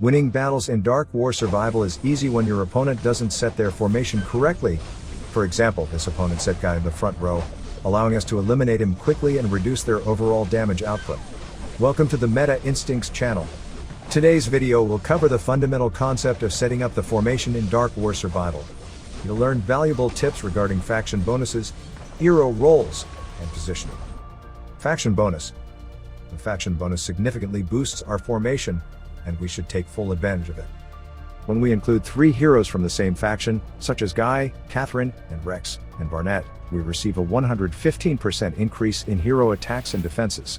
Winning battles in Dark War Survival is easy when your opponent doesn't set their formation correctly. For example, this opponent set guy in the front row, allowing us to eliminate him quickly and reduce their overall damage output. Welcome to the Meta Instincts channel. Today's video will cover the fundamental concept of setting up the formation in Dark War Survival. You'll learn valuable tips regarding faction bonuses, hero roles, and positioning. Faction bonus. The faction bonus significantly boosts our formation, and we should take full advantage of it. When we include 3 heroes from the same faction, such as Guy, Catherine, and Rex, and Barnett, we receive a 115% increase in hero attacks and defenses.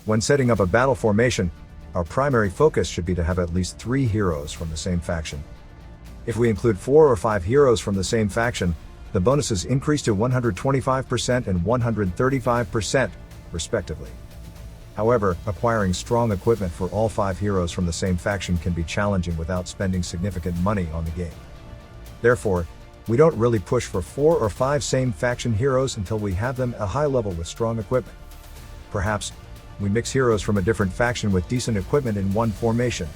When setting up a battle formation, our primary focus should be to have at least 3 heroes from the same faction. If we include 4 or 5 heroes from the same faction, the bonuses increase to 125% and 135%, respectively. However, acquiring strong equipment for all 5 heroes from the same faction can be challenging without spending significant money on the game. Therefore, we don't really push for 4 or 5 same faction heroes until we have them at a high level with strong equipment. Perhaps, we mix heroes from a different faction with decent equipment in one formation.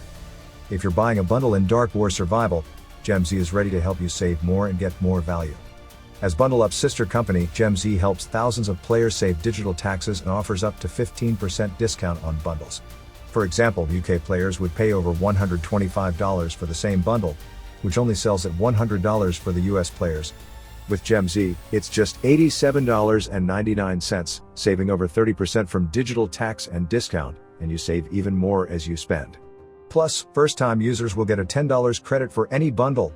If you're buying a bundle in Dark War Survival, GemZ is ready to help you save more and get more value. As Bundle Up's sister company, GemZ helps thousands of players save digital taxes and offers up to 15% discount on bundles. For example, UK players would pay over $125 for the same bundle, which only sells at $100 for the US players. With GemZ, it's just $87.99, saving over 30% from digital tax and discount, and you save even more as you spend. Plus, first-time users will get a $10 credit for any bundle.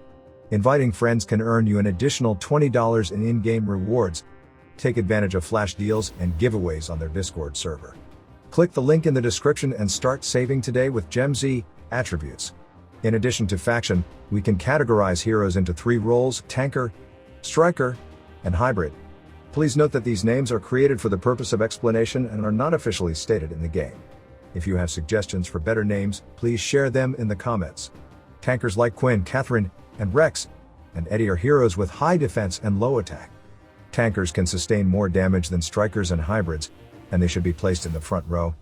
Inviting friends can earn you an additional $20 in in-game rewards. Take advantage of flash deals and giveaways on their Discord server. Click the link in the description and start saving today with GemZ attributes. In addition to faction, we can categorize heroes into 3 roles: tanker, striker, and hybrid. Please note that these names are created for the purpose of explanation and are not officially stated in the game. If you have suggestions for better names, please share them in the comments. Tankers like Quinn, Catherine, and Rex, and Eddie are heroes with high defense and low attack. Tankers can sustain more damage than strikers and hybrids, and they should be placed in the front row.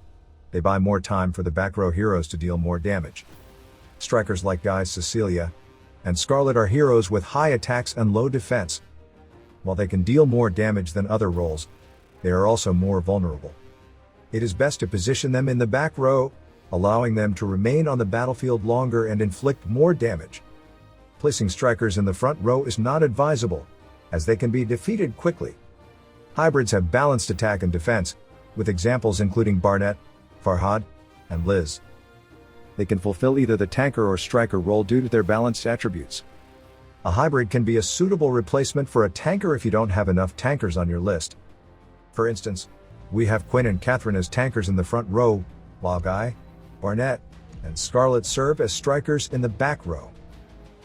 They buy more time for the back row heroes to deal more damage. Strikers like Guy, Cecilia, and Scarlet are heroes with high attacks and low defense. While they can deal more damage than other roles, they are also more vulnerable. It is best to position them in the back row, allowing them to remain on the battlefield longer and inflict more damage. Placing strikers in the front row is not advisable, as they can be defeated quickly. Hybrids have balanced attack and defense, with examples including Barnett, Farhad, and Liz. They can fulfill either the tanker or striker role due to their balanced attributes. A hybrid can be a suitable replacement for a tanker if you don't have enough tankers on your list. For instance, we have Quinn and Catherine as tankers in the front row, while Guy, Barnett, and Scarlet serve as strikers in the back row.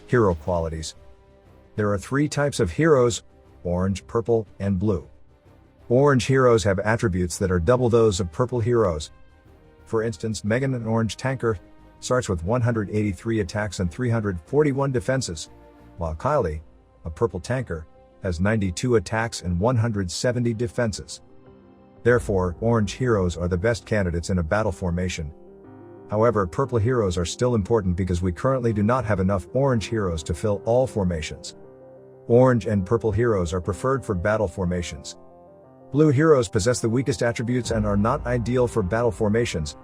Hero qualities. There are 3 types of heroes: orange, purple, and blue. Orange heroes have attributes that are double those of purple heroes. For instance, Megan, an orange tanker, starts with 183 attacks and 341 defenses, while Kylie, a purple tanker, has 92 attacks and 170 defenses. Therefore, orange heroes are the best candidates in a battle formation. However, purple heroes are still important because we currently do not have enough orange heroes to fill all formations. Orange and purple heroes are preferred for battle formations. Blue heroes possess the weakest attributes and are not ideal for battle formations.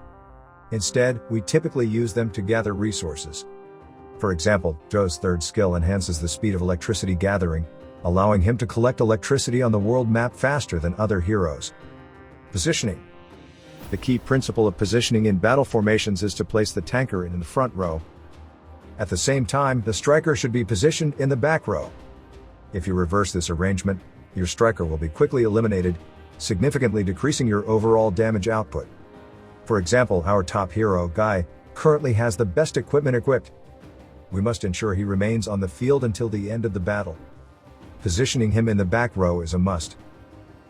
Instead, we typically use them to gather resources. For example, Joe's 3rd skill enhances the speed of electricity gathering, allowing him to collect electricity on the world map faster than other heroes. Positioning. The key principle of positioning in battle formations is to place the tanker in the front row. At the same time, the striker should be positioned in the back row. If you reverse this arrangement, your striker will be quickly eliminated, significantly decreasing your overall damage output. For example, our top hero, Guy, currently has the best equipment equipped. We must ensure he remains on the field until the end of the battle. Positioning him in the back row is a must.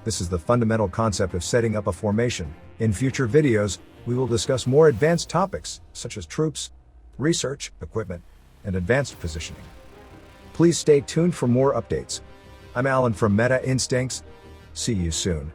This is the fundamental concept of setting up a formation. In future videos, we will discuss more advanced topics, such as troops, research, equipment, and advanced positioning. Please stay tuned for more updates. I'm Alan from Meta Instincts. See you soon.